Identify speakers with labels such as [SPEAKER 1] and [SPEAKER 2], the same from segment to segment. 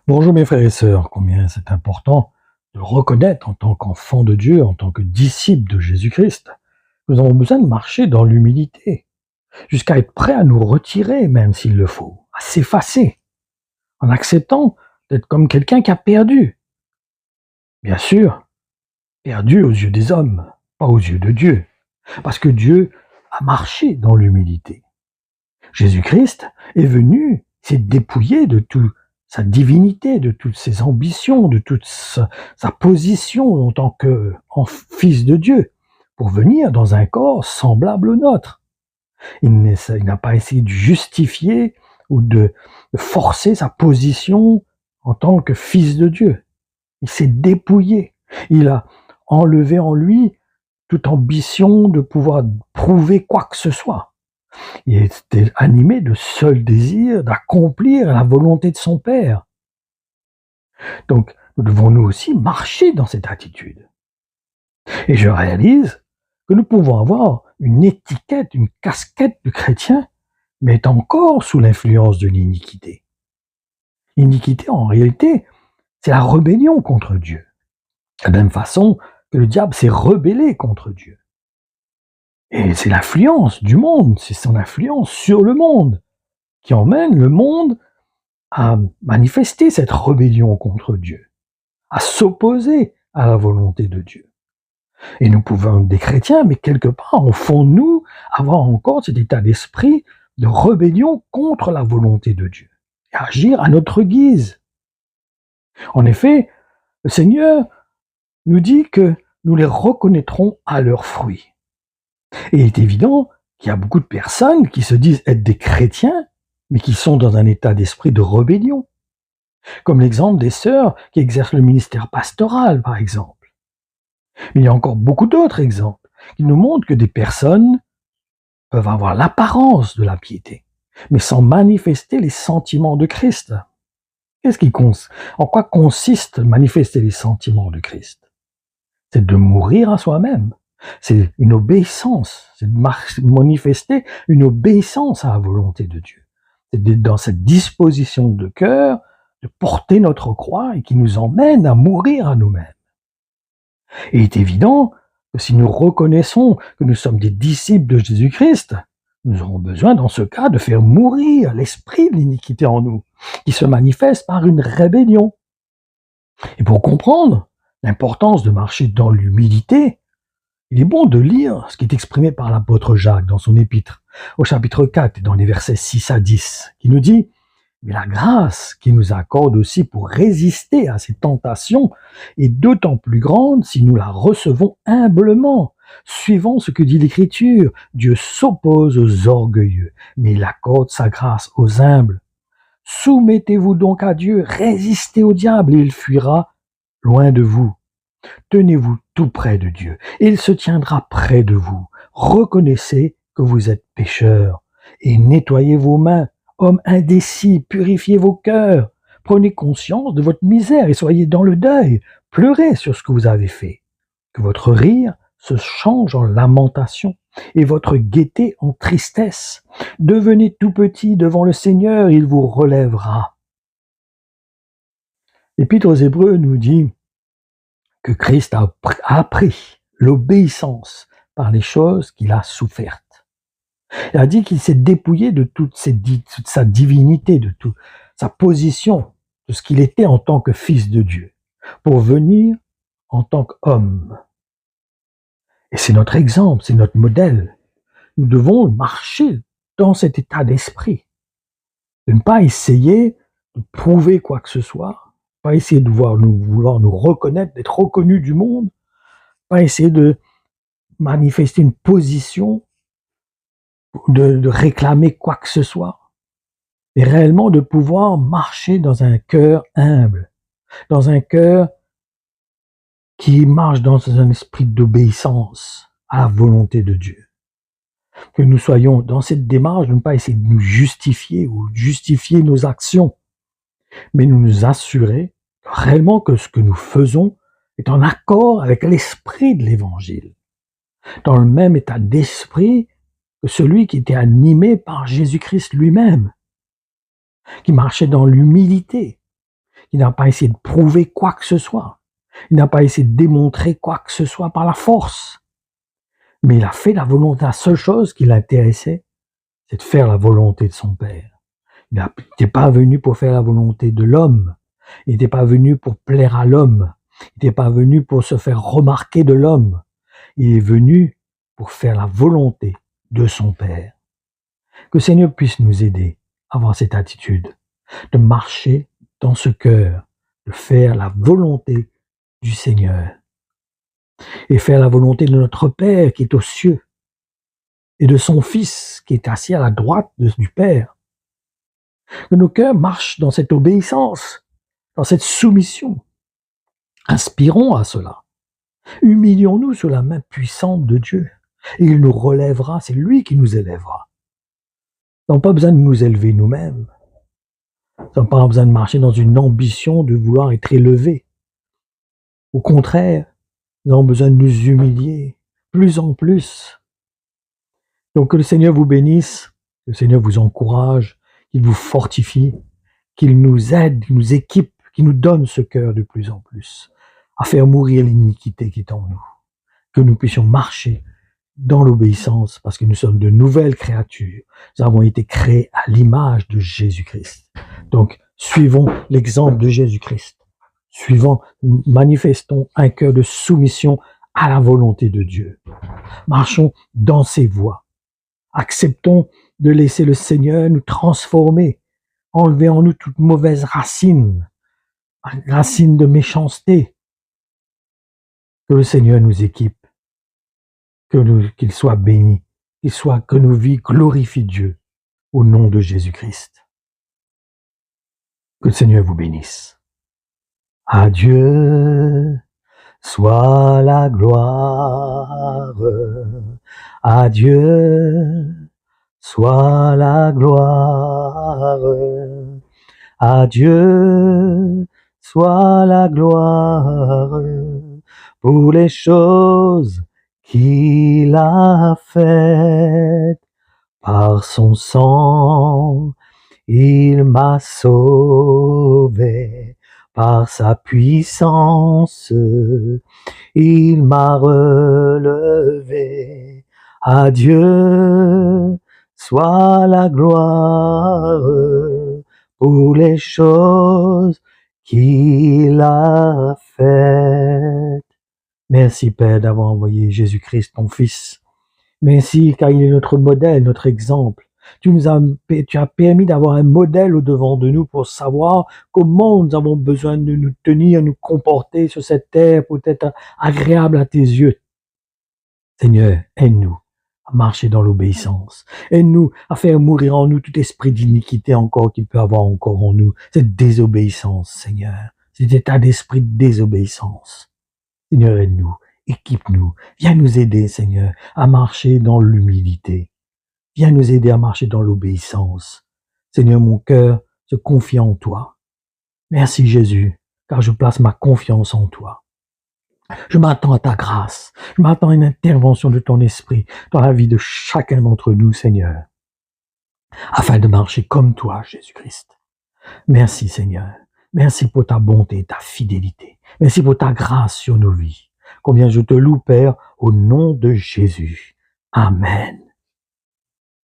[SPEAKER 1] Bonjour mes frères et sœurs, combien c'est important de reconnaître en tant qu'enfant de Dieu, en tant que disciple de Jésus-Christ, que nous avons besoin de marcher dans l'humilité, jusqu'à être prêt à nous retirer même s'il le faut, à s'effacer, en acceptant d'être comme quelqu'un qui a perdu. Bien sûr, perdu aux yeux des hommes, pas aux yeux de Dieu, parce que Dieu a marché dans l'humilité. Jésus-Christ est venu s'est dépouillé de toute sa divinité, de toutes ses ambitions, de toute sa position en tant que fils de Dieu, pour venir dans un corps semblable au nôtre. Il n'a pas essayé de justifier ou de forcer sa position en tant que fils de Dieu. Il s'est dépouillé. Il a enlevé en lui toute ambition de pouvoir prouver quoi que ce soit. Il était animé de seul désir d'accomplir la volonté de son Père. Donc, nous devons nous aussi marcher dans cette attitude. Et je réalise que nous pouvons avoir une étiquette, une casquette de chrétien, mais être encore sous l'influence de l'iniquité. L'iniquité, en réalité, c'est la rébellion contre Dieu. De la même façon que le diable s'est rebellé contre Dieu. Et c'est l'influence du monde, c'est son influence sur le monde qui emmène le monde à manifester cette rébellion contre Dieu, à s'opposer à la volonté de Dieu. Et nous pouvons être des chrétiens, mais quelque part, au fond de nous, avoir encore cet état d'esprit de rébellion contre la volonté de Dieu, et agir à notre guise. En effet, le Seigneur nous dit que nous les reconnaîtrons à leurs fruits. Et il est évident qu'il y a beaucoup de personnes qui se disent être des chrétiens, mais qui sont dans un état d'esprit de rébellion. Comme l'exemple des sœurs qui exercent le ministère pastoral, par exemple. Mais il y a encore beaucoup d'autres exemples qui nous montrent que des personnes peuvent avoir l'apparence de la piété, mais sans manifester les sentiments de Christ. En quoi consiste manifester les sentiments de Christ? C'est de mourir à soi-même. C'est une obéissance. C'est de manifester une obéissance à la volonté de Dieu. C'est d'être dans cette disposition de cœur de porter notre croix et qui nous emmène à mourir à nous-mêmes. Et il est évident que si nous reconnaissons que nous sommes des disciples de Jésus-Christ, nous aurons besoin dans ce cas de faire mourir l'esprit de l'iniquité en nous, qui se manifeste par une rébellion. Et pour comprendre l'importance de marcher dans l'humilité, il est bon de lire ce qui est exprimé par l'apôtre Jacques dans son épître, au chapitre 4, dans les versets 6 à 10, qui nous dit « Mais la grâce qu'il nous accorde aussi pour résister à ces tentations est d'autant plus grande si nous la recevons humblement, suivant ce que dit l'Écriture. Dieu s'oppose aux orgueilleux, mais il accorde sa grâce aux humbles. Soumettez-vous donc à Dieu, résistez au diable et il fuira loin de vous. Tenez-vous tout près de Dieu, et il se tiendra près de vous. Reconnaissez que vous êtes pécheurs, et nettoyez vos mains, hommes indécis, purifiez vos cœurs. Prenez conscience de votre misère et soyez dans le deuil. Pleurez sur ce que vous avez fait. Que votre rire se change en lamentation, et votre gaieté en tristesse. Devenez tout petit devant le Seigneur, il vous relèvera. L'Épître aux Hébreux nous dit que Christ a appris l'obéissance par les choses qu'il a souffertes. Il a dit qu'il s'est dépouillé de toute sa divinité, de toute sa position, de ce qu'il était en tant que fils de Dieu, pour venir en tant qu'homme. Et c'est notre exemple, c'est notre modèle. Nous devons marcher dans cet état d'esprit, de ne pas essayer de prouver quoi que ce soit, pas essayer de vouloir nous reconnaître, d'être reconnus du monde, pas essayer de manifester une position, de réclamer quoi que ce soit, mais réellement de pouvoir marcher dans un cœur humble, dans un cœur qui marche dans un esprit d'obéissance à la volonté de Dieu. Que nous soyons dans cette démarche de ne pas essayer de nous justifier ou justifier nos actions, mais nous assurer réellement que ce que nous faisons est en accord avec l'esprit de l'Évangile, dans le même état d'esprit que celui qui était animé par Jésus-Christ lui-même, qui marchait dans l'humilité, Il n'a pas essayé de prouver quoi que ce soit. Il n'a pas essayé de démontrer quoi que ce soit par la force. Mais il a fait la volonté. La seule chose qui l'intéressait, c'est de faire la volonté de son Père. Il n'était pas venu pour faire la volonté de l'homme. Il n'était pas venu pour plaire à l'homme. Il n'était pas venu pour se faire remarquer de l'homme. Il est venu pour faire la volonté de son Père. Que le Seigneur puisse nous aider à avoir cette attitude, de marcher dans ce cœur, de faire la volonté du Seigneur et faire la volonté de notre Père qui est aux cieux et de son Fils qui est assis à la droite du Père. Que nos cœurs marchent dans cette obéissance, dans cette soumission. Inspirons à cela. Humilions-nous sous la main puissante de Dieu. Et il nous relèvera, c'est lui qui nous élèvera. Nous n'avons pas besoin de nous élever nous-mêmes. Nous n'avons pas besoin de marcher dans une ambition de vouloir être élevés. Au contraire, nous avons besoin de nous humilier plus en plus. Donc que le Seigneur vous bénisse, que le Seigneur vous encourage, qu'il vous fortifie, qu'il nous aide, qu'il nous équipe, qu'il nous donne ce cœur de plus en plus à faire mourir l'iniquité qui est en nous. Que nous puissions marcher dans l'obéissance parce que nous sommes de nouvelles créatures. Nous avons été créés à l'image de Jésus-Christ. Donc, suivons l'exemple de Jésus-Christ. Manifestons un cœur de soumission à la volonté de Dieu. Marchons dans ses voies. Acceptons de laisser le Seigneur nous transformer, enlever en nous toute mauvaise racine de méchanceté. Que le Seigneur nous équipe, qu'il soit béni, que nos vies glorifient Dieu au nom de Jésus-Christ. Que le Seigneur vous bénisse. À Dieu soit la gloire, à Dieu soit la gloire, à Dieu soit la gloire pour les choses qu'il a faites. Par son sang, il m'a sauvé. Par sa puissance, il m'a relevé. À Dieu soit la gloire pour les choses qu'il a faites. Merci Père d'avoir envoyé Jésus-Christ, ton Fils. Merci car il est notre modèle, notre exemple. Tu as permis d'avoir un modèle au-devant de nous pour savoir comment nous avons besoin de nous tenir, nous comporter sur cette terre pour être agréable à tes yeux. Seigneur, aide-nous à marcher dans l'obéissance. Aide-nous à faire mourir en nous tout esprit d'iniquité encore qu'il peut avoir encore en nous. Cette désobéissance, Seigneur. Cet état d'esprit de désobéissance. Seigneur, aide-nous, équipe-nous. Viens nous aider, Seigneur, à marcher dans l'humilité. Viens nous aider à marcher dans l'obéissance. Seigneur, mon cœur se confie en toi. Merci Jésus, car je place ma confiance en toi. Je m'attends à ta grâce. Je m'attends à une intervention de ton esprit dans la vie de chacun d'entre nous, Seigneur, afin de marcher comme toi, Jésus-Christ. Merci, Seigneur. Merci pour ta bonté, ta fidélité. Merci pour ta grâce sur nos vies. Combien je te loue, Père, au nom de Jésus. Amen.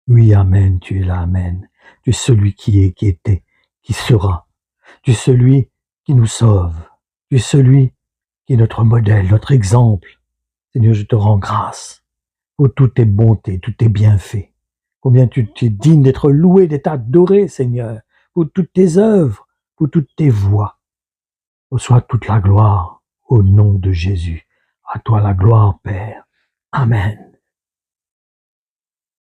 [SPEAKER 1] Oui, Amen, tu es là, Amen. Tu es celui qui est, qui était, qui sera. Tu es celui qui nous sauve. Tu es celui qui est notre modèle, notre exemple. Seigneur, je te rends grâce pour toutes tes bontés, tous tes bienfaits. Combien tu es digne d'être loué, d'être adoré, Seigneur, pour toutes tes œuvres, pour toutes tes voies. Reçois toute la gloire au nom de Jésus. À toi la gloire, Père. Amen.